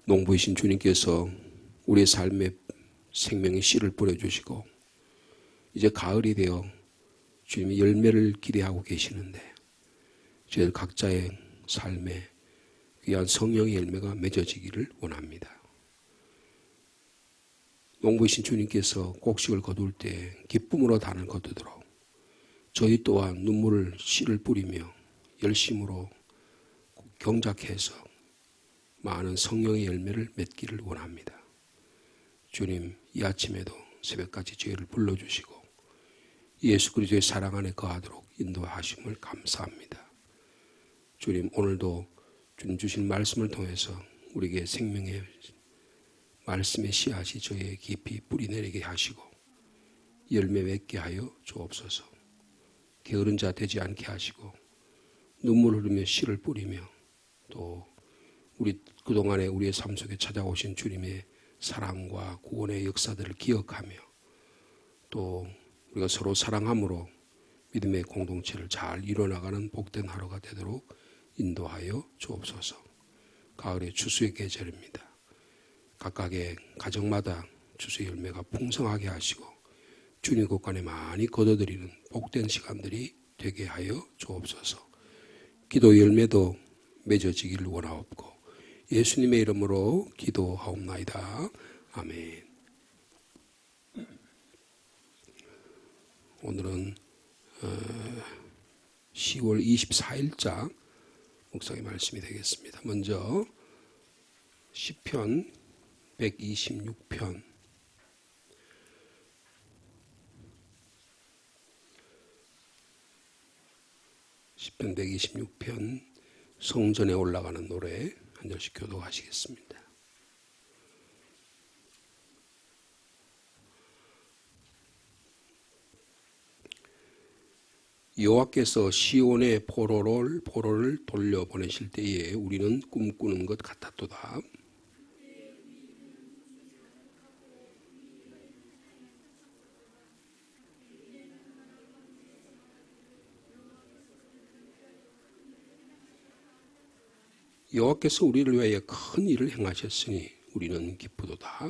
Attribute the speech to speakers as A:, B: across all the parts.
A: 농부이신 주님께서 우리의 삶에 생명의 씨를 뿌려주시고 이제 가을이 되어 주님의 열매를 기대하고 계시는데 저희 각자의 삶에 귀한 성령의 열매가 맺어지기를 원합니다. 농부이신 주님께서 곡식을 거둘 때 기쁨으로 단을 거두도록 저희 또한 눈물을 씨를 뿌리며 열심으로 경작해서 많은 성령의 열매를 맺기를 원합니다. 주님, 이 아침에도 새벽까지 저희를 불러주시고 예수 그리스도의 사랑 안에 거하도록 인도하심을 감사합니다. 주님, 오늘도 주님 주신 말씀을 통해서 우리에게 생명의 말씀의 씨앗이 저희에 깊이 뿌리내리게 하시고 열매 맺게 하여 주옵소서. 게으른 자 되지 않게 하시고 눈물 흘리며 씨를 뿌리며 또 우리 그동안에 우리의 삶 속에 찾아오신 주님의 사랑과 구원의 역사들을 기억하며 또 우리가 서로 사랑함으로 믿음의 공동체를 잘 이뤄나가는 복된 하루가 되도록 인도하여 주옵소서. 가을의 추수의 계절입니다. 각각의 가정마다 추수의 열매가 풍성하게 하시고 주님 곳간에 많이 거둬들이는 복된 시간들이 되게 하여 주옵소서. 기도 열매도 맺어지기를 원하옵고 예수님의 이름으로 기도하옵나이다. 아멘. 오늘은 10월 24일자 묵상의 말씀이 되겠습니다. 먼저 시편 126편 시편 126편 성전에 올라가는 노래 한 절씩 교독하시겠습니다. 여호와께서 시온의 포로를 돌려보내실 때에 우리는 꿈꾸는 것 같았도다. 여호와께서 우리를 위하여 큰 일을 행하셨으니 우리는 기쁘도다.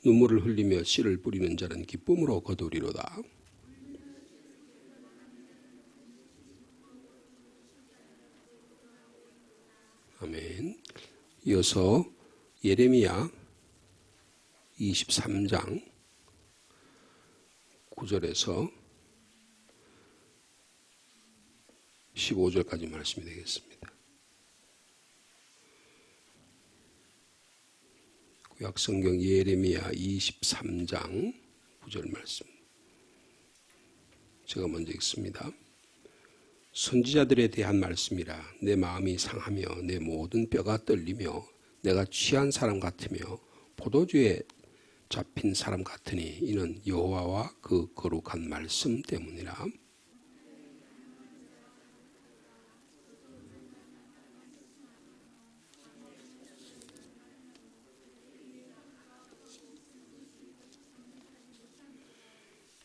A: 눈물을 흘리며 씨를 뿌리는 자는 기쁨으로 거두리로다. 아멘. 이어서 예레미야 23장 9절에서 15절까지 말씀이 되겠습니다. 구약성경 예레미야 23장 9절 말씀 제가 먼저 읽습니다. 선지자들에 대한 말씀이라 내 마음이 상하며 내 모든 뼈가 떨리며 내가 취한 사람 같으며 포도주에 잡힌 사람 같으니 이는 여호와와 그 거룩한 말씀 때문이라.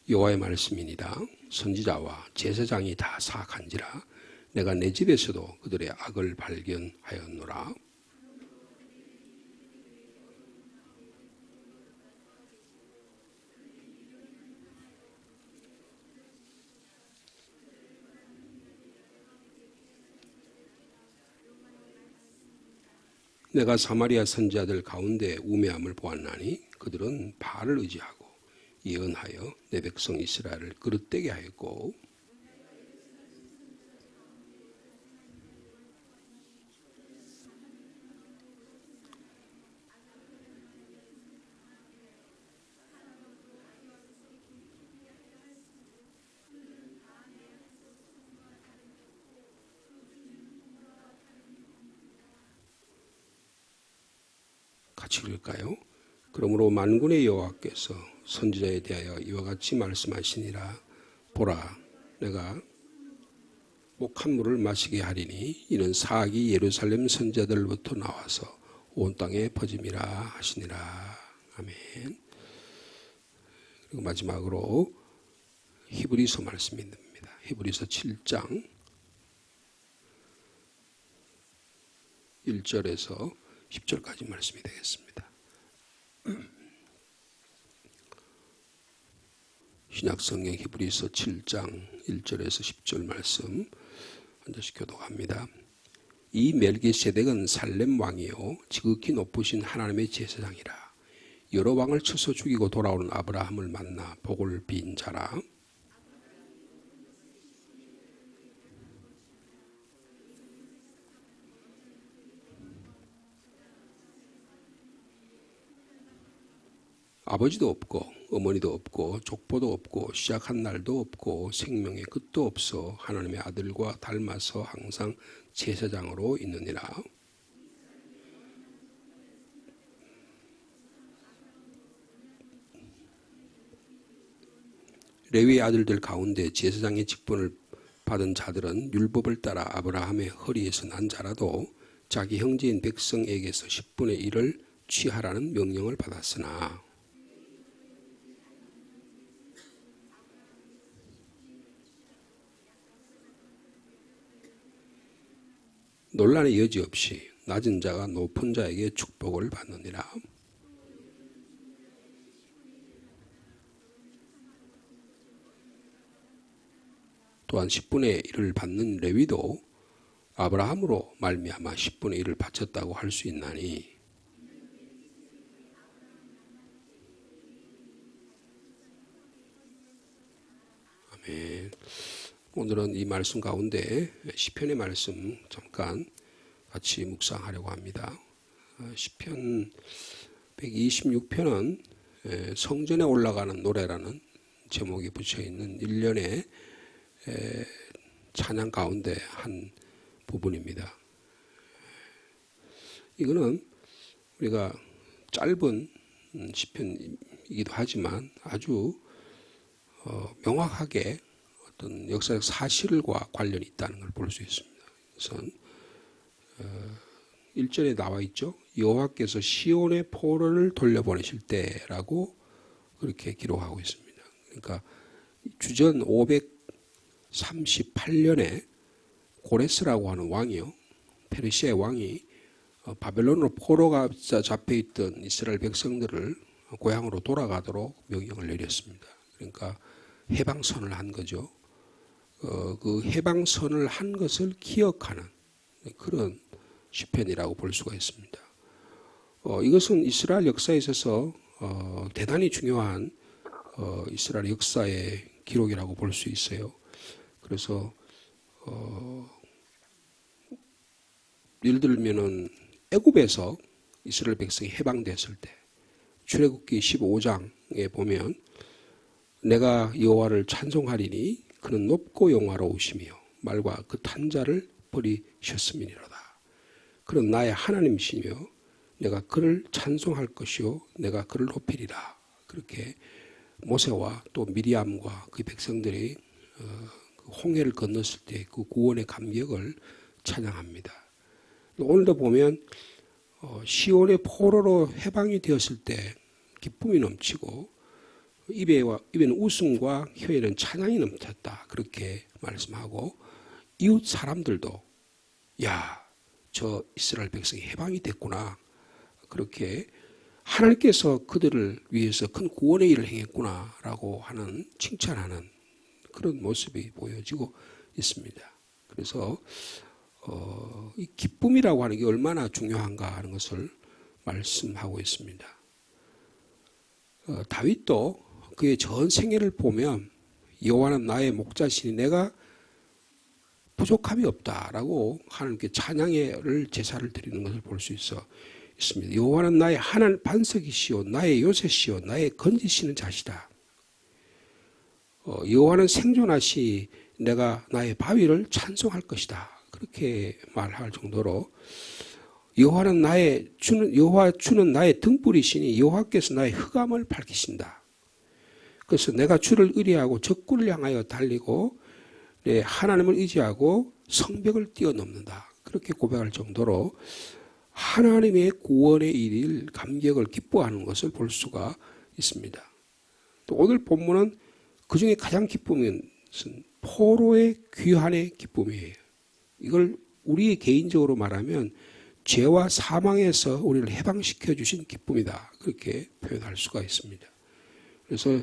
A: 여호와의 말씀이니라. 선지자와 제사장이 다 사악한지라 내가 내 집에서도 그들의 악을 발견하였노라. 내가 사마리아 선지자들 가운데 우매함을 보았나니 그들은 바알을 의지하고 예언하여 내 백성 이스라엘을 그릇되게 하였고 같이 읽을까요? 그러므로 만군의 여호와께서 선지자에 대하여 이와 같이 말씀하시니라. 보라, 내가 목한 물을 마시게 하리니 이는 사악이 예루살렘 선지자들로부터 나와서 온 땅에 퍼짐이라 하시니라. 아멘. 그리고 마지막으로 히브리서 말씀이 됩니다. 히브리서 7장 1절에서 10절까지 말씀이 되겠습니다. 신약성경 히브리서 7장 1절에서 10절 말씀 한 절씩 교독합니다. 이 멜기세덱은 살렘 왕이요 지극히 높으신 하나님의 제사장이라. 여러 왕을 쳐서 죽이고 돌아오는 아브라함을 만나 복을 빈 자라. 아버지도 없고 어머니도 없고 족보도 없고 시작한 날도 없고 생명의 끝도 없어 하나님의 아들과 닮아서 항상 제사장으로 있느니라. 레위의 아들들 가운데 제사장의 직분을 받은 자들은 율법을 따라 아브라함의 허리에서 난 자라도 자기 형제인 백성에게서 10분의 1을 취하라는 명령을 받았으나 논란의 여지 없이 낮은 자가 높은 자에게 축복을 받느니라. 또한 10분의 1을 받는 레위도 아브라함으로 말미암아 10분의 1을 바쳤다고 할 수 있나니 아멘. 오늘은 이 말씀 가운데 시편의 말씀 잠깐 같이 묵상하려고 합니다. 시편 126편은 성전에 올라가는 노래라는 제목이 붙여있는 일련의 찬양 가운데 한 부분입니다. 이거는 우리가 짧은 시편이기도 하지만 아주 명확하게 어떤 역사적 사실과 관련이 있다는 걸 볼 수 있습니다. 우선 1절에 나와 있죠. 여호와께서 시온의 포로를 돌려보내실 때라고 그렇게 기록하고 있습니다. 그러니까 주전 538년에 고레스라고 하는 왕이요, 페르시아의 왕이 바벨론으로 포로가 잡혀있던 이스라엘 백성들을 고향으로 돌아가도록 명령을 내렸습니다. 그러니까 해방선을 한 거죠. 그 해방선을 한 것을 기억하는 그런 시편이라고 볼 수가 있습니다. 이것은 이스라엘 역사에 있어서 대단히 중요한 이스라엘 역사의 기록이라고 볼 수 있어요. 그래서 예를 들면은 애굽에서 이스라엘 백성이 해방됐을 때 출애굽기 15장에 보면 내가 여호와를 찬송하리니 그는 높고 영화로우시며 말과 그 탄 자를 버리셨음이니로다. 그는 나의 하나님이시며 내가 그를 찬송할 것이요 내가 그를 높이리라. 그렇게 모세와 또 미리암과 그 백성들이 홍해를 건넜을 때 그 구원의 감격을 찬양합니다. 오늘도 보면 시온의 포로로 해방이 되었을 때 기쁨이 넘치고 입에는 웃음과 혀에는 찬양이 넘쳤다. 그렇게 말씀하고 이웃 사람들도 야, 저 이스라엘 백성이 해방이 됐구나. 그렇게 하나님께서 그들을 위해서 큰 구원의 일을 행했구나 라고 하는 칭찬하는 그런 모습이 보여지고 있습니다. 그래서 이 기쁨이라고 하는 게 얼마나 중요한가 하는 것을 말씀하고 있습니다. 다윗도 그의 전 생애를 보면 여호와는 나의 목자시니 내가 부족함이 없다라고 하나님께 찬양을 제사를 드리는 것을 볼 수 있습니다. 여호와는 나의 하나님 반석이시오 나의 요새시오 나의 건지시는 자시다. 여호와는 생존하시 내가 나의 바위를 찬송할 것이다. 그렇게 말할 정도로 여호와 주는 나의 등불이시니 여호와께서 나의 흑암을 밝히신다. 그래서 내가 주를 의뢰하고 적군을 향하여 달리고 내 하나님을 의지하고 성벽을 뛰어넘는다. 그렇게 고백할 정도로 하나님의 구원의 일을 감격을 기뻐하는 것을 볼 수가 있습니다. 또 오늘 본문은 그중에 가장 기쁨은 포로의 귀환의 기쁨이에요. 이걸 우리 개인적으로 말하면 죄와 사망에서 우리를 해방시켜 주신 기쁨이다. 그렇게 표현할 수가 있습니다. 그래서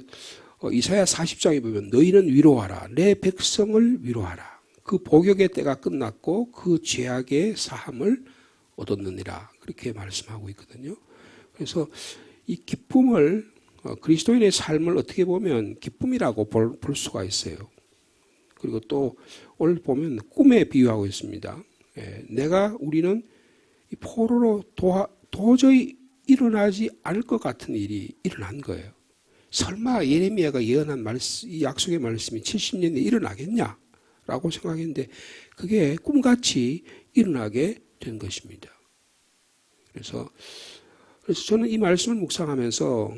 A: 이사야 40장에 보면 너희는 위로하라. 내 백성을 위로하라. 그 복역의 때가 끝났고 그 죄악의 사함을 얻었느니라. 그렇게 말씀하고 있거든요. 그래서 이 기쁨을 그리스도인의 삶을 어떻게 보면 기쁨이라고 볼 수가 있어요. 그리고 또 오늘 보면 꿈에 비유하고 있습니다. 우리는 이 포로로 도저히 일어나지 않을 것 같은 일이 일어난 거예요. 설마 예레미야가 예언한 이 약속의 말씀이 70년에 일어나겠냐라고 생각했는데 그게 꿈같이 일어나게 된 것입니다. 그래서 저는 이 말씀을 묵상하면서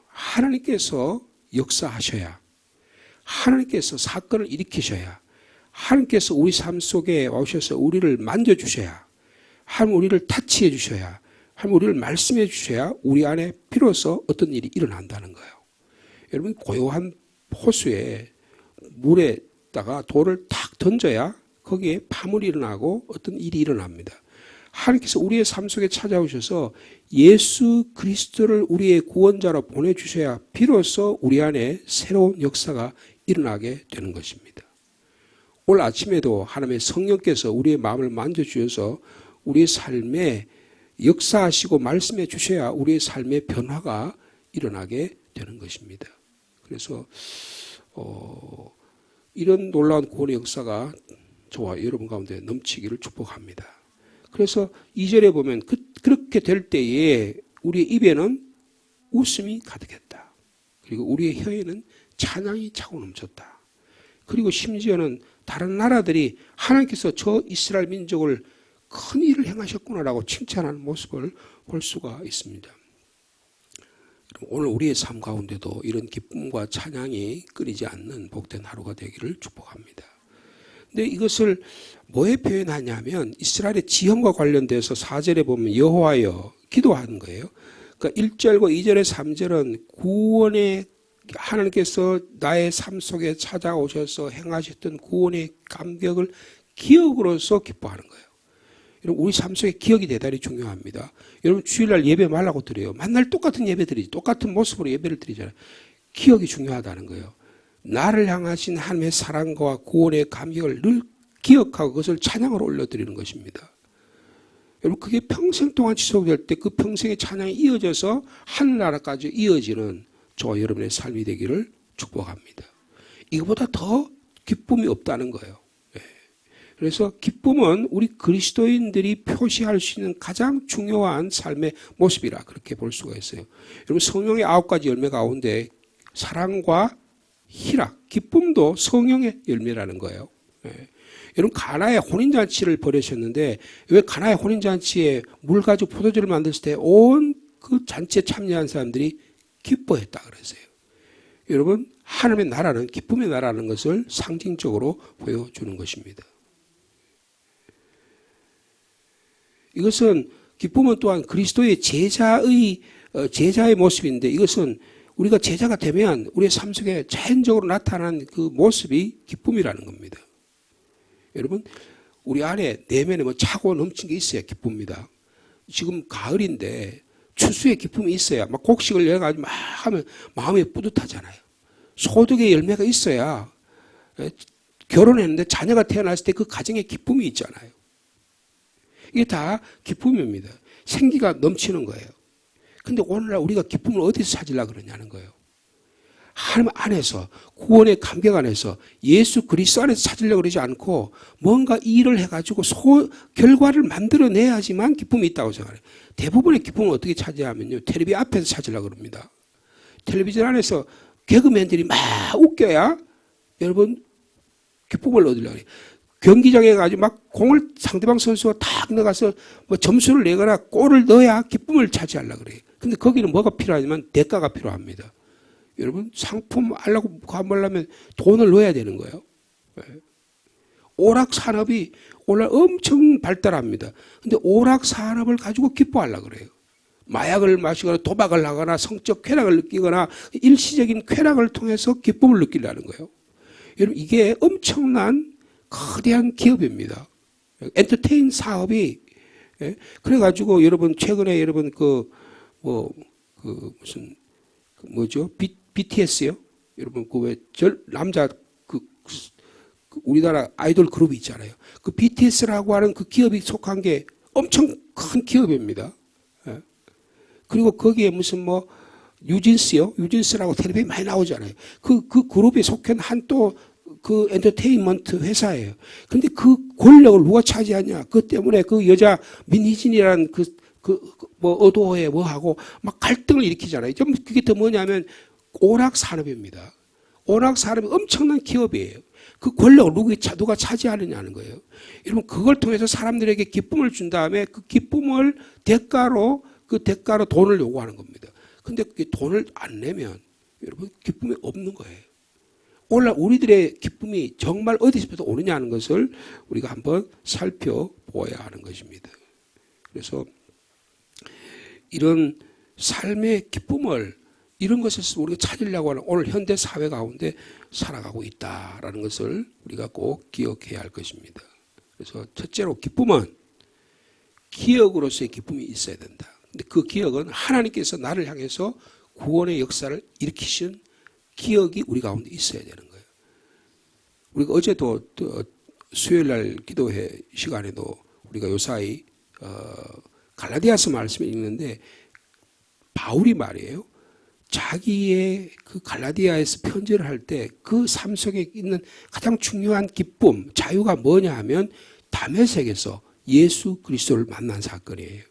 A: 하나님께서 역사하셔야, 하나님께서 사건을 일으키셔야, 하나님께서 우리 삶 속에 오셔서 우리를 만져주셔야, 하나님 우리를 타치해 주셔야, 하나님 우리를 말씀해 주셔야 우리 안에 비로소 어떤 일이 일어난다는 거예요. 여러분 고요한 호수에 물에다가 돌을 탁 던져야 거기에 파물이 일어나고 어떤 일이 일어납니다. 하나님께서 우리의 삶 속에 찾아오셔서 예수 그리스도를 우리의 구원자로 보내주셔야 비로소 우리 안에 새로운 역사가 일어나게 되는 것입니다. 오늘 아침에도 하나님의 성령께서 우리의 마음을 만져주셔서 우리의 삶에 역사하시고 말씀해 주셔야 우리의 삶의 변화가 일어나게 되는 것입니다. 그래서 이런 놀라운 구원의 역사가 저와 여러분 가운데 넘치기를 축복합니다. 그래서 2절에 보면 그렇게 될 때에 우리의 입에는 웃음이 가득했다. 그리고 우리의 혀에는 찬양이 차고 넘쳤다. 그리고 심지어는 다른 나라들이 하나님께서 저 이스라엘 민족을 큰 일을 행하셨구나라고 칭찬하는 모습을 볼 수가 있습니다. 오늘 우리의 삶 가운데도 이런 기쁨과 찬양이 끊이지 않는 복된 하루가 되기를 축복합니다. 근데 이것을 뭐에 표현하냐면 이스라엘의 지형과 관련돼서 4절에 보면 여호와여 기도하는 거예요. 그러니까 1절과 2절의 3절은 구원의 하나님께서 나의 삶 속에 찾아오셔서 행하셨던 구원의 감격을 기억으로서 기뻐하는 거예요. 여러분 우리 삶 속에 기억이 대단히 중요합니다. 여러분 주일날 예배 말라고 드려요. 맨날 똑같은 예배 드리지, 똑같은 모습으로 예배를 드리잖아요. 기억이 중요하다는 거예요. 나를 향하신 하나님의 사랑과 구원의 감격을 늘 기억하고 그것을 찬양으로 올려드리는 것입니다. 여러분 그게 평생 동안 지속될 때 그 평생의 찬양이 이어져서 하늘나라까지 이어지는 저와 여러분의 삶이 되기를 축복합니다. 이거보다 더 기쁨이 없다는 거예요. 그래서 기쁨은 우리 그리스도인들이 표시할 수 있는 가장 중요한 삶의 모습이라 그렇게 볼 수가 있어요. 여러분 성령의 9가지 열매 가운데 사랑과 희락, 기쁨도 성령의 열매라는 거예요. 여러분 가나의 혼인잔치를 벌이셨는데 왜 가나의 혼인잔치에 물 가지고 포도주를 만들었을 때 온 그 잔치에 참여한 사람들이 기뻐했다 그랬어요. 여러분 하나님의 나라는 기쁨의 나라라는 것을 상징적으로 보여주는 것입니다. 이것은 기쁨은 또한 그리스도의 제자의 모습인데 이것은 우리가 제자가 되면 우리의 삶 속에 자연적으로 나타나는 그 모습이 기쁨이라는 겁니다. 여러분 우리 안에 내면에 차고 넘친 게 있어야 기쁩니다. 지금 가을인데 추수의 기쁨이 있어야 막 곡식을 내가지고 막 하면 마음이 뿌듯하잖아요. 소득의 열매가 있어야 결혼했는데 자녀가 태어났을 때 그 가정에 기쁨이 있잖아요. 이게 다 기쁨입니다. 생기가 넘치는 거예요. 근데 오늘날 우리가 기쁨을 어디서 찾으려고 그러냐는 거예요. 하나님 안에서 구원의 감격 안에서 예수 그리스도 안에서 찾으려고 그러지 않고 뭔가 일을 해가지고 결과를 만들어내야지만 기쁨이 있다고 생각해요. 대부분의 기쁨을 어떻게 찾으냐면요. 텔레비전 앞에서 찾으려고 그럽니다. 텔레비전 안에서 개그맨들이 막 웃겨야 여러분 기쁨을 얻으려고 해요. 경기장에 가지고 막 공을 상대방 선수가 탁 넣어가서 뭐 점수를 내거나 골을 넣어야 기쁨을 차지하려고 그래요. 근데 거기는 뭐가 필요하냐면 대가가 필요합니다. 여러분 상품 하려고 가보려면 돈을 넣어야 되는 거예요. 오락산업이 오늘 엄청 발달합니다. 근데 오락산업을 가지고 기뻐하려고 그래요. 마약을 마시거나 도박을 하거나 성적 쾌락을 느끼거나 일시적인 쾌락을 통해서 기쁨을 느끼려는 거예요. 여러분 이게 엄청난 거대한 기업입니다. 엔터테인 사업이 예? 그래가지고 여러분 최근에 여러분 뭐죠? BTS요? 여러분 그 왜 남자 우리나라 아이돌 그룹이 있잖아요. 그 BTS라고 하는 그 기업이 속한 게 엄청 큰 기업입니다. 예? 그리고 거기에 무슨 뭐 뉴진스요? 뉴진스라고 텔레비전에 많이 나오잖아요. 그 그룹에 속한 한 또 그 엔터테인먼트 회사예요. 그런데 그 권력을 누가 차지하냐? 그 때문에 그 여자 민희진이라는 뭐 어도에 뭐하고 막 갈등을 일으키잖아요. 좀 그게 더 뭐냐면 오락 산업입니다. 오락 산업이 엄청난 기업이에요. 그 권력을 누가 차지하느냐는 거예요. 여러분 그걸 통해서 사람들에게 기쁨을 준 다음에 그 기쁨을 대가로 돈을 요구하는 겁니다. 근데 그 돈을 안 내면 여러분 기쁨이 없는 거예요. 오늘날 우리들의 기쁨이 정말 어디서부터 오느냐는 것을 우리가 한번 살펴보아야 하는 것입니다. 그래서 이런 삶의 기쁨을 이런 것을 우리가 찾으려고 하는 오늘 현대 사회 가운데 살아가고 있다라는 것을 우리가 꼭 기억해야 할 것입니다. 그래서 첫째로 기쁨은 기억으로서의 기쁨이 있어야 된다. 근데 그 기억은 하나님께서 나를 향해서 구원의 역사를 일으키신 기억이 우리 가운데 있어야 되는 거예요. 우리가 어제도 수요일날 기도회 시간에도 우리가 요사이 갈라디아서 말씀을 읽는데 바울이 말이에요. 자기의 그 갈라디아에서 편지를 할 때 그 삶 속에 있는 가장 중요한 기쁨, 자유가 뭐냐 하면 다메섹에서 예수 그리스도를 만난 사건이에요.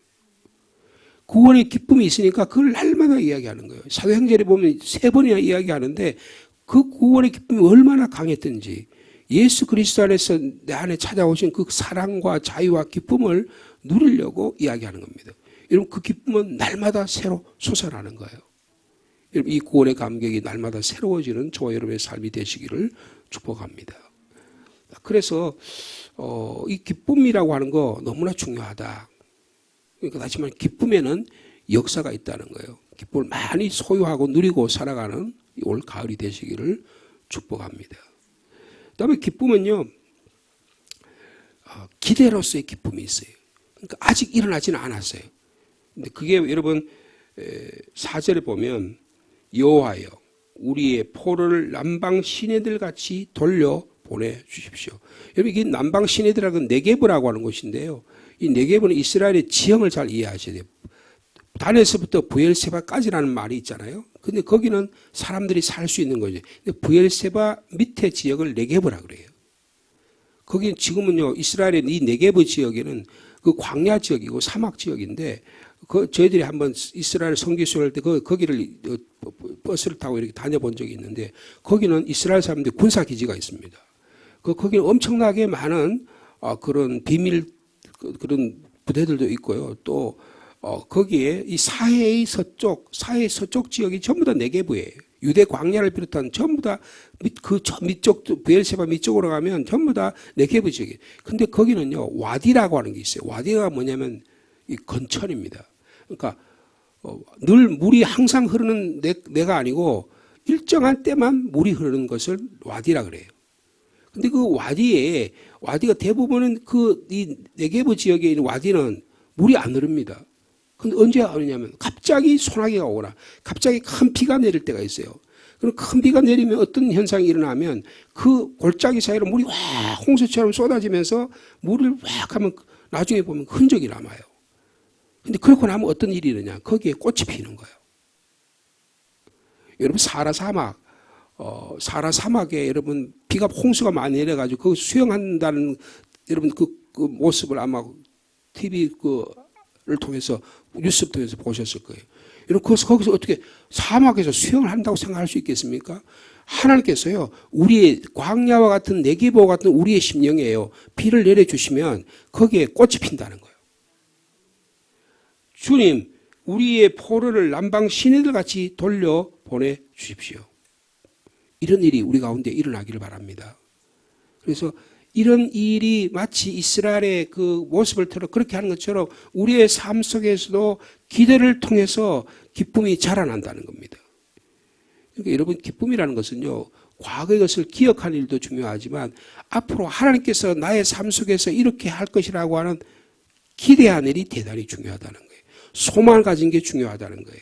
A: 구원의 기쁨이 있으니까 그걸 날마다 이야기하는 거예요. 사도행전에 보면 3번이나 이야기하는데 그 구원의 기쁨이 얼마나 강했던지 예수 그리스도 안에서 내 안에 찾아오신 그 사랑과 자유와 기쁨을 누리려고 이야기하는 겁니다. 여러분 그 기쁨은 날마다 새로 솟아나는 거예요. 여러분 이 구원의 감격이 날마다 새로워지는 저와 여러분의 삶이 되시기를 축복합니다. 그래서 이 기쁨이라고 하는 거 너무나 중요하다. 그러니까 다시 말해 기쁨에는 역사가 있다는 거예요. 기쁨을 많이 소유하고 누리고 살아가는 올 가을이 되시기를 축복합니다. 그다음에 기쁨은요. 기대로서의 기쁨이 있어요. 그러니까 아직 일어나지는 않았어요. 근데 그게 여러분 4절에 보면 여호와여 우리의 포로를 남방 시내들 같이 돌려 보내주십시오. 여러분 이게 남방 시내들하고 네게브라고 하는 곳인데요. 이 네게브는 이스라엘의 지형을 잘 이해하셔야 돼요. 단에서부터 부엘세바까지라는 말이 있잖아요. 근데 거기는 사람들이 살 수 있는 거죠. 근데 부엘세바 밑에 지역을 네게브라 그래요. 거기 지금은요 이스라엘의 이 네게브 지역에는 그 광야 지역이고 사막 지역인데 저희들이 한번 이스라엘 선교수할 때 거기를 버스를 타고 이렇게 다녀본 적이 있는데 거기는 이스라엘 사람들이 군사 기지가 있습니다. 거기는 엄청나게 많은 그런 비밀 그런 부대들도 있고요. 또 거기에 이 사해의 서쪽 지역이 전부 다 네게브예요. 유대 광야를 비롯한 전부 다 그 밑쪽 브엘세바 밑쪽으로 가면 전부 다 네게브 지역이에요. 근데 거기는요 와디라고 하는 게 있어요. 와디가 뭐냐면 이 건천입니다. 그러니까 늘 물이 항상 흐르는 내가 아니고 일정한 때만 물이 흐르는 것을 와디라 그래요. 근데 그 와디가 대부분은 이 네게브 지역에 있는 와디는 물이 안 흐릅니다. 근데 언제 오느냐면 갑자기 소나기가 오거나 갑자기 큰 비가 내릴 때가 있어요. 그럼 큰 비가 내리면 어떤 현상이 일어나면 그 골짜기 사이로 물이 확 홍수처럼 쏟아지면서 물을 확 하면 나중에 보면 흔적이 남아요. 근데 그렇고 나면 어떤 일이 일어나냐. 거기에 꽃이 피는 거예요. 여러분 사하라 사막에 여러분 비가 홍수가 많이 내려가지고 거기 수영한다는 여러분 그 모습을 아마 TV 를 통해서 뉴스 통해서 보셨을 거예요. 여러분 거기서 어떻게 사막에서 수영을 한다고 생각할 수 있겠습니까? 하나님께서요 우리의 광야와 같은 네게브와 같은 우리의 심령이에요. 비를 내려주시면 거기에 꽃이 핀다는 거예요. 주님 우리의 포로를 남방 시내들 같이 돌려 보내주십시오. 이런 일이 우리 가운데 일어나기를 바랍니다. 그래서 이런 일이 마치 이스라엘의 그 모습을 들어 그렇게 하는 것처럼 우리의 삶 속에서도 기대를 통해서 기쁨이 자라난다는 겁니다. 그러니까 여러분 기쁨이라는 것은요 과거의 것을 기억하는 일도 중요하지만 앞으로 하나님께서 나의 삶 속에서 이렇게 할 것이라고 하는 기대하는 일이 대단히 중요하다는 거예요. 소망을 가진 게 중요하다는 거예요.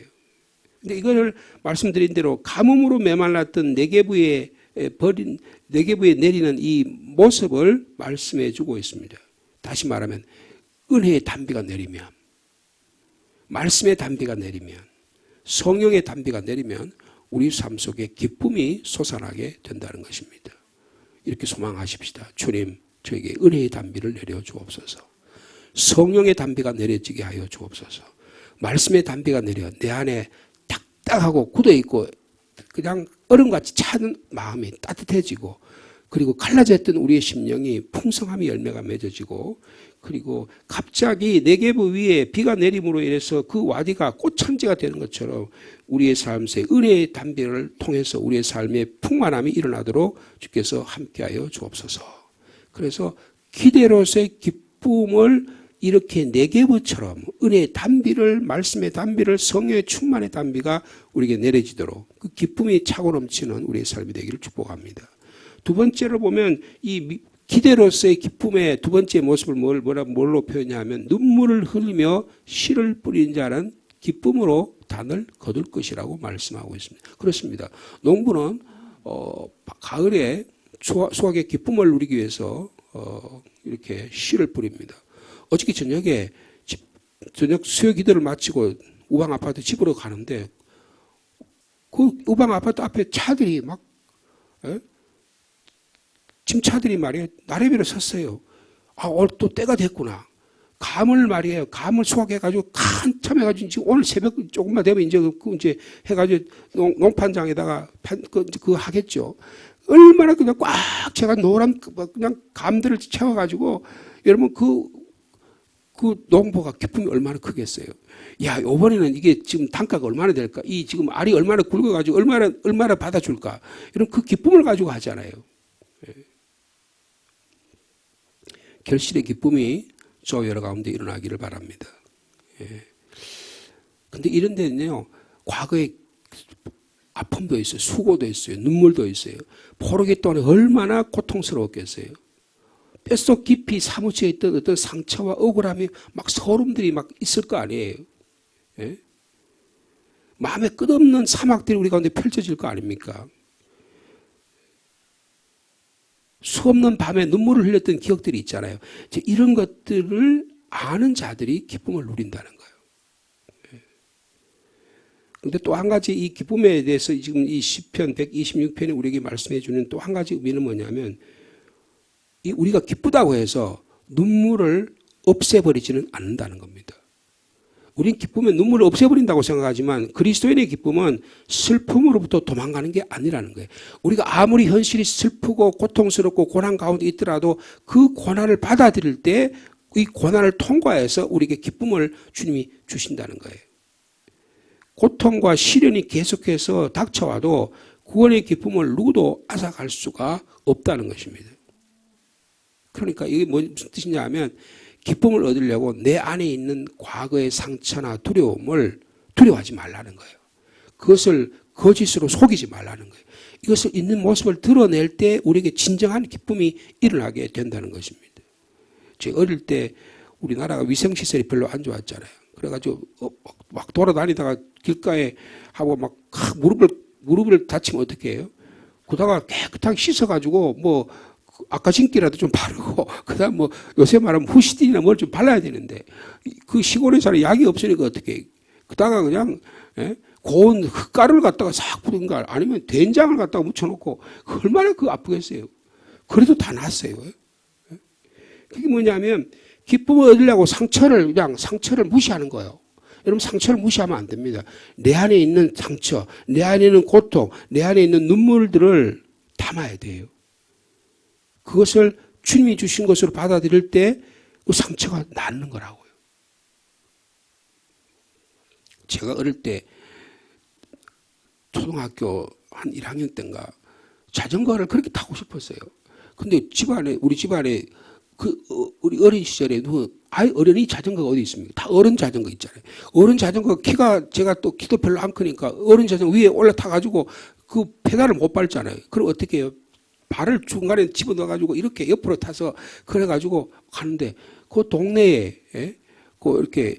A: 근데 이거를 말씀드린 대로 가뭄으로 메말랐던 네게부에 내리는 이 모습을 말씀해 주고 있습니다. 다시 말하면 은혜의 단비가 내리면, 말씀의 단비가 내리면, 성령의 단비가 내리면 우리 삶 속에 기쁨이 솟아나게 된다는 것입니다. 이렇게 소망하십시다. 주님, 저에게 은혜의 단비를 내려 주옵소서. 성령의 단비가 내려지게 하여 주옵소서. 말씀의 단비가 내려 내 안에 딱딱하고 굳어있고 그냥 얼음같이 찬 마음이 따뜻해지고, 그리고 갈라졌던 우리의 심령이 풍성함의 열매가 맺어지고, 그리고 갑자기 네게부 위에 비가 내림으로 인해서 그 와디가 꽃천지가 되는 것처럼 우리의 삶에 은혜의 단비를 통해서 우리의 삶에 풍만함이 일어나도록 주께서 함께하여 주옵소서. 그래서 기대로서의 기쁨을 이렇게 네게부처럼 은혜의 단비를, 말씀의 단비를, 성령의 충만의 단비가 우리에게 내려지도록 그 기쁨이 차고 넘치는 우리의 삶이 되기를 축복합니다. 두 번째로 보면 이 기대로서의 기쁨의 두 번째 모습을 뭘로 표현하냐면 눈물을 흘리며 씨를 뿌린 자는 기쁨으로 단을 거둘 것이라고 말씀하고 있습니다. 그렇습니다. 농부는 가을에 수확의 기쁨을 누리기 위해서 이렇게 씨를 뿌립니다. 어저께 저녁에 저녁 수요 기도를 마치고 우방 아파트 집으로 가는데 그 우방 아파트 앞에 차들이 막 짐차들이 말이에요. 나래비로 섰어요. 아, 오늘 또 때가 됐구나. 감을 말이에요. 감을 수확해가지고 한참 해가지고 지금 오늘 새벽 조금만 되면 이제 해가지고 농판장에다가 그거 하겠죠. 얼마나 그냥 꽉 채가 노란 그냥 감들을 채워가지고 여러분 그 농부가 기쁨이 얼마나 크겠어요. 야, 이번에는 이게 지금 단가가 얼마나 될까? 이 지금 알이 얼마나 굵어가지고 얼마나 받아줄까? 이런 그 기쁨을 가지고 하잖아요. 결실의 기쁨이 저 여러 가운데 일어나기를 바랍니다. 근데 이런 데는요, 과거에 아픔도 있어요. 수고도 있어요. 눈물도 있어요. 포르기 동안에 얼마나 고통스러웠겠어요. 뼛속 깊이 사무치에 있던 어떤 상처와 억울함이 막 서름들이 막 있을 거 아니에요. 예? 마음에 끝없는 사막들이 우리 가운데 펼쳐질 거 아닙니까? 수없는 밤에 눈물을 흘렸던 기억들이 있잖아요. 이런 것들을 아는 자들이 기쁨을 누린다는 거예요. 그런데 또 한 가지 이 기쁨에 대해서 지금 이 시편 126편이 우리에게 말씀해 주는 또 한 가지 의미는 뭐냐면, 이 우리가 기쁘다고 해서 눈물을 없애버리지는 않는다는 겁니다. 우린 기쁨에 눈물을 없애버린다고 생각하지만 그리스도인의 기쁨은 슬픔으로부터 도망가는 게 아니라는 거예요. 우리가 아무리 현실이 슬프고 고통스럽고 고난 가운데 있더라도 그 고난을 받아들일 때 이 고난을 통과해서 우리에게 기쁨을 주님이 주신다는 거예요. 고통과 시련이 계속해서 닥쳐와도 구원의 기쁨을 누구도 앗아갈 수가 없다는 것입니다. 그러니까 이게 무슨 뜻이냐 하면, 기쁨을 얻으려고 내 안에 있는 과거의 상처나 두려움을 두려워하지 말라는 거예요. 그것을 거짓으로 속이지 말라는 거예요. 이것을 있는 모습을 드러낼 때 우리에게 진정한 기쁨이 일어나게 된다는 것입니다. 제가 어릴 때 우리나라가 위생시설이 별로 안 좋았잖아요. 그래가지고 막 돌아다니다가 길가에 하고 막 무릎을 다치면 어떻게 해요? 그러다가 깨끗하게 씻어가지고 뭐 아까 신기라도 좀 바르고, 그 다음 뭐 요새 말하면 후시딘이나 뭘 좀 발라야 되는데, 그 시골에서는 약이 없으니까 어떻게, 그다가 그냥, 고운 흙가루를 갖다가 싹 부든가 아니면 된장을 갖다가 묻혀놓고, 얼마나 아프겠어요. 그래도 다 났어요. 그게 뭐냐면, 기쁨을 얻으려고 상처를 무시하는 거예요. 여러분, 상처를 무시하면 안 됩니다. 내 안에 있는 상처, 내 안에 있는 고통, 내 안에 있는 눈물들을 담아야 돼요. 그것을 주님이 주신 것으로 받아들일 때 그 상처가 낫는 거라고요. 제가 어릴 때 초등학교 한 1학년 때인가 자전거를 그렇게 타고 싶었어요. 근데 우리 집안에 우리 어린 시절에 어른이 자전거가 어디 있습니까? 다 어른 자전거 있잖아요. 어른 자전거 제가 또 키도 별로 안 크니까 어른 자전거 위에 올라타가지고 그 페달을 못 밟잖아요. 그럼 어떻게 해요? 발을 중간에 집어넣어가지고 이렇게 옆으로 타서 그래가지고 가는데, 그 동네에 그 이렇게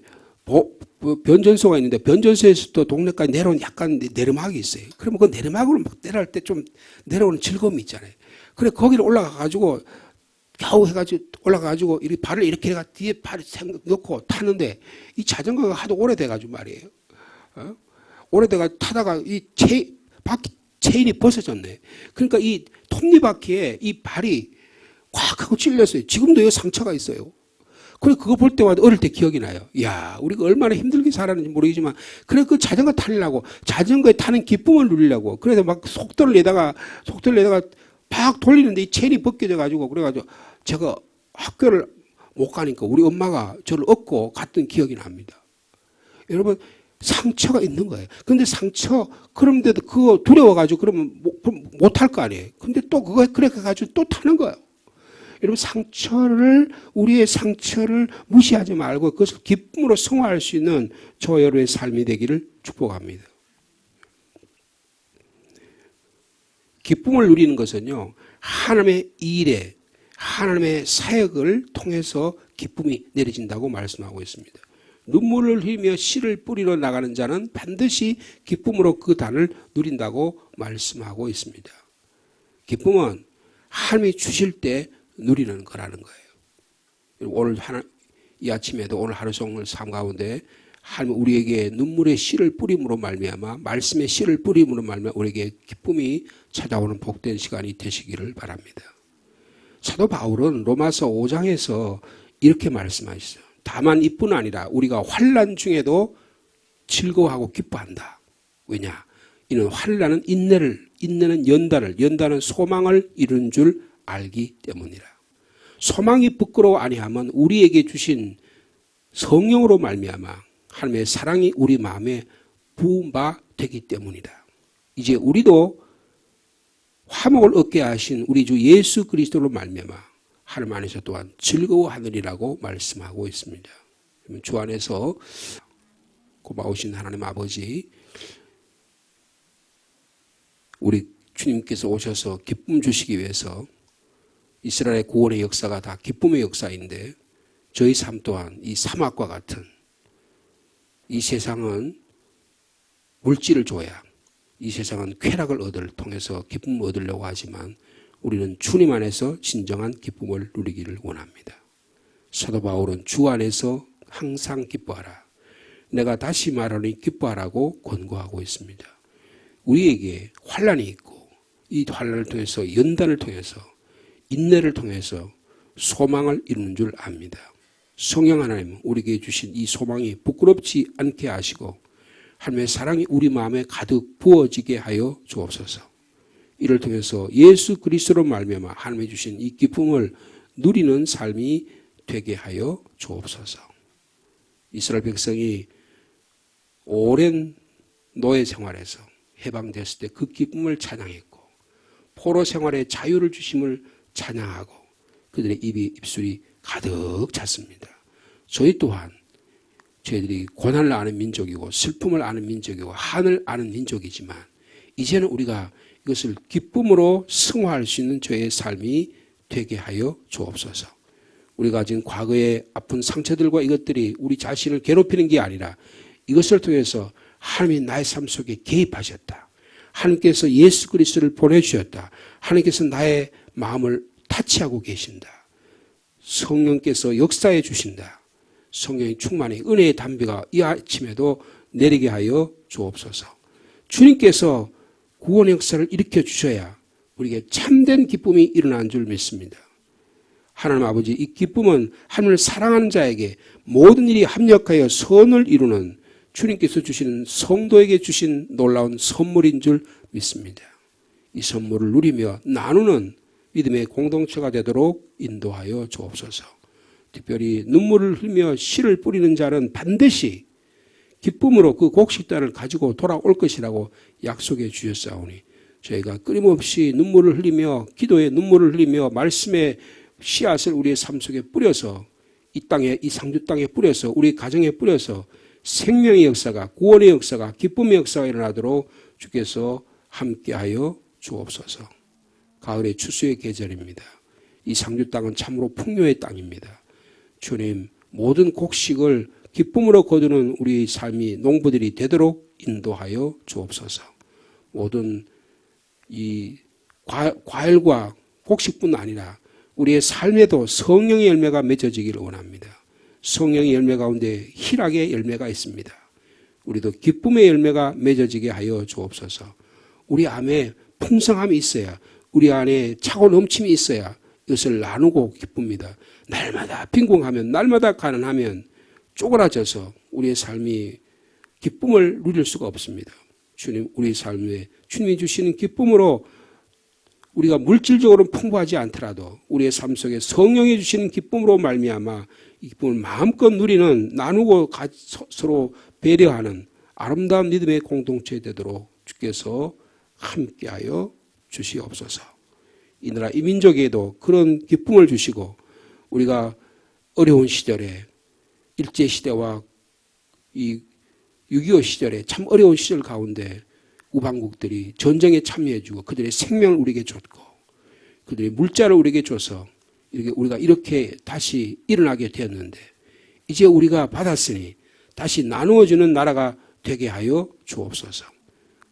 A: 변전소가 있는데 변전소에서도 동네까지 내려오는 약간 내리막이 있어요. 그러면 그 내리막으로 막 내려갈 때 좀 내려오는 즐거움이 있잖아요. 그래 거기를 올라가가지고 겨우 해가지고 올라가가지고 이 발을 이렇게 해가 뒤에 발을 넣고 타는데 이 자전거가 하도 오래돼가지고 말이에요. 오래돼가 타다가 이 바퀴 체인이 벗어졌네. 그러니까 이 톱니바퀴에 이 발이 꽉 하고 찔렸어요. 지금도 여기 상처가 있어요. 그래 그거 볼 때마다 어릴 때 기억이 나요. 야, 우리가 얼마나 힘들게 살았는지 모르겠지만 그래 그 자전거 타려고 자전거에 타는 기쁨을 누리려고 그래서 막 속도를 내다가 팍 돌리는데 이 체인이 벗겨져 가지고 그래가지고 제가 학교를 못 가니까 우리 엄마가 저를 업고 갔던 기억이 납니다. 여러분 상처가 있는 거예요. 근데 상처 그런데도 그거 두려워가지고 그러면 못 할 거 아니에요. 근데 또 그거 그래 가지고 또 타는 거예요. 여러분 우리의 상처를 무시하지 말고 그것을 기쁨으로 승화할 수 있는 저와 여러분의 삶이 되기를 축복합니다. 기쁨을 누리는 것은요, 하나님의 일에, 하나님의 사역을 통해서 기쁨이 내려진다고 말씀하고 있습니다. 눈물을 흘리며 씨를 뿌리러 나가는 자는 반드시 기쁨으로 그 단을 누린다고 말씀하고 있습니다. 기쁨은 하나님이 주실 때 누리는 거라는 거예요. 오늘 이 아침에도 오늘 하루 종일 삶 가운데 하나님 우리에게 눈물의 씨를 뿌림으로 말미암아 말씀의 씨를 뿌림으로 말미암아 우리에게 기쁨이 찾아오는 복된 시간이 되시기를 바랍니다. 사도 바울은 로마서 5장에서 이렇게 말씀하셨어요. 다만 이뿐 아니라 우리가 환난 중에도 즐거워하고 기뻐한다. 왜냐? 이는 환난은 인내는 연단은 소망을 이룬 줄 알기 때문이라. 소망이 부끄러워 아니하면 우리에게 주신 성령으로 말미암아 하나님의 사랑이 우리 마음에 부은 바 되기 때문이다. 이제 우리도 화목을 얻게 하신 우리 주 예수 그리스도로 말미암아 하나님 안에서 또한 즐거워하느니라고 말씀하고 있습니다. 주 안에서 고마우신 하나님 아버지, 우리 주님께서 오셔서 기쁨 주시기 위해서 이스라엘의 구원의 역사가 다 기쁨의 역사인데 저희 삶 또한 이 사막과 같은 이 세상은 물질을 줘야 이 세상은 쾌락을 통해서 기쁨을 얻으려고 하지만 우리는 주님 안에서 진정한 기쁨을 누리기를 원합니다. 사도 바울은 주 안에서 항상 기뻐하라. 내가 다시 말하니 기뻐하라고 권고하고 있습니다. 우리에게 환난이 있고 이 환난을 통해서 연단을 통해서 인내를 통해서 소망을 이루는 줄 압니다. 성령 하나님 우리에게 주신 이 소망이 부끄럽지 않게 하시고 하나님의 사랑이 우리 마음에 가득 부어지게 하여 주옵소서. 이를 통해서 예수 그리스도로 말미암아 하나님이 주신 이 기쁨을 누리는 삶이 되게 하여 주옵소서. 이스라엘 백성이 오랜 노예 생활에서 해방됐을 때 그 기쁨을 찬양했고 포로 생활의 자유를 주심을 찬양하고 그들의 입술이 가득 찼습니다. 저희 또한 저희들이 고난을 아는 민족이고 슬픔을 아는 민족이고 한을 아는 민족이지만 이제는 우리가 이것을 기쁨으로 승화할 수 있는 저의 삶이 되게 하여 주옵소서. 우리가 가진 과거의 아픈 상처들과 이것들이 우리 자신을 괴롭히는 게 아니라 이것을 통해서 하나님이 나의 삶 속에 개입하셨다. 하나님께서 예수 그리스도를 보내주셨다. 하나님께서 나의 마음을 타치하고 계신다. 성령께서 역사해 주신다. 성령의 충만히 은혜의 담비가 이 아침에도 내리게 하여 주옵소서. 주님께서 구원의 역사를 일으켜 주셔야 우리에게 참된 기쁨이 일어난 줄 믿습니다. 하나님 아버지, 이 기쁨은 하나님을 사랑하는 자에게 모든 일이 합력하여 선을 이루는 주님께서 주시는 성도에게 주신 놀라운 선물인 줄 믿습니다. 이 선물을 누리며 나누는 믿음의 공동체가 되도록 인도하여 주옵소서. 특별히 눈물을 흘리며 씨를 뿌리는 자는 반드시 기쁨으로 그 곡식단을 가지고 돌아올 것이라고 약속해 주셨사오니 저희가 끊임없이 눈물을 흘리며 기도에 눈물을 흘리며 말씀의 씨앗을 우리의 삶 속에 뿌려서 이 땅에 이 상주 땅에 뿌려서 우리 가정에 뿌려서 생명의 역사가 구원의 역사가 기쁨의 역사가 일어나도록 주께서 함께하여 주옵소서. 가을의 추수의 계절입니다. 이 상주 땅은 참으로 풍요의 땅입니다. 주님 모든 곡식을 기쁨으로 거두는 우리의 삶이 농부들이 되도록 인도하여 주옵소서. 모든 이 과일과 곡식뿐 아니라 우리의 삶에도 성령의 열매가 맺어지기를 원합니다. 성령의 열매 가운데 희락의 열매가 있습니다. 우리도 기쁨의 열매가 맺어지게 하여 주옵소서. 우리 안에 풍성함이 있어야, 우리 안에 차고 넘침이 있어야 이것을 나누고 기쁩니다. 날마다 빈궁하면, 날마다 가난하면 쪼그라져서 우리의 삶이 기쁨을 누릴 수가 없습니다. 주님, 우리 삶에 주님이 주시는 기쁨으로 우리가 물질적으로 풍부하지 않더라도 우리의 삶 속에 성령이 주시는 기쁨으로 말미암아 이 기쁨을 마음껏 누리는, 나누고 서로 배려하는 아름다운 믿음의 공동체 되도록 주께서 함께하여 주시옵소서. 이 나라 이 민족에도 그런 기쁨을 주시고, 우리가 어려운 시절에 일제시대와 이 6.25 시절에 참 어려운 시절 가운데 우방국들이 전쟁에 참여해주고 그들의 생명을 우리에게 줬고 그들의 물자를 우리에게 줘서 우리가 이렇게 다시 일어나게 되었는데, 이제 우리가 받았으니 다시 나누어주는 나라가 되게 하여 주옵소서.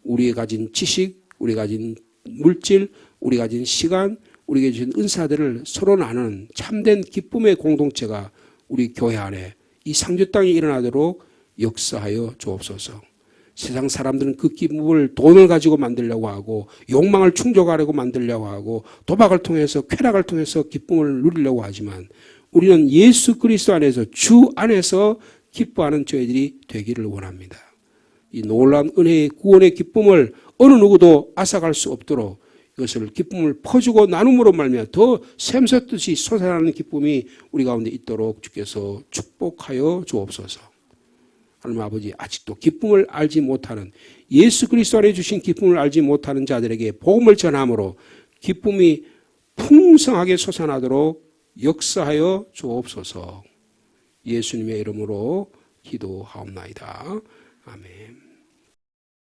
A: 우리가 가진 지식, 우리가 가진 물질, 우리가 가진 시간, 우리에게 주신 은사들을 서로 나누는 참된 기쁨의 공동체가 우리 교회 안에 이 상주 땅에 일어나도록 역사하여 주옵소서. 세상 사람들은 그 기쁨을 돈을 가지고 만들려고 하고, 욕망을 충족하려고 만들려고 하고, 도박을 통해서, 쾌락을 통해서 기쁨을 누리려고 하지만, 우리는 예수 그리스도 안에서, 주 안에서 기뻐하는 저희들이 되기를 원합니다. 이 놀라운 은혜의 구원의 기쁨을 어느 누구도 앗아갈 수 없도록 이것을 기쁨을 퍼주고 나눔으로 말미암아 더 샘솟듯이 솟아나는 기쁨이 우리 가운데 있도록 주께서 축복하여 주옵소서. 하나님 아버지, 아직도 기쁨을 알지 못하는, 예수 그리스도 안에 주신 기쁨을 알지 못하는 자들에게 복음을 전함으로 기쁨이 풍성하게 솟아나도록 역사하여 주옵소서. 예수님의 이름으로 기도하옵나이다. 아멘.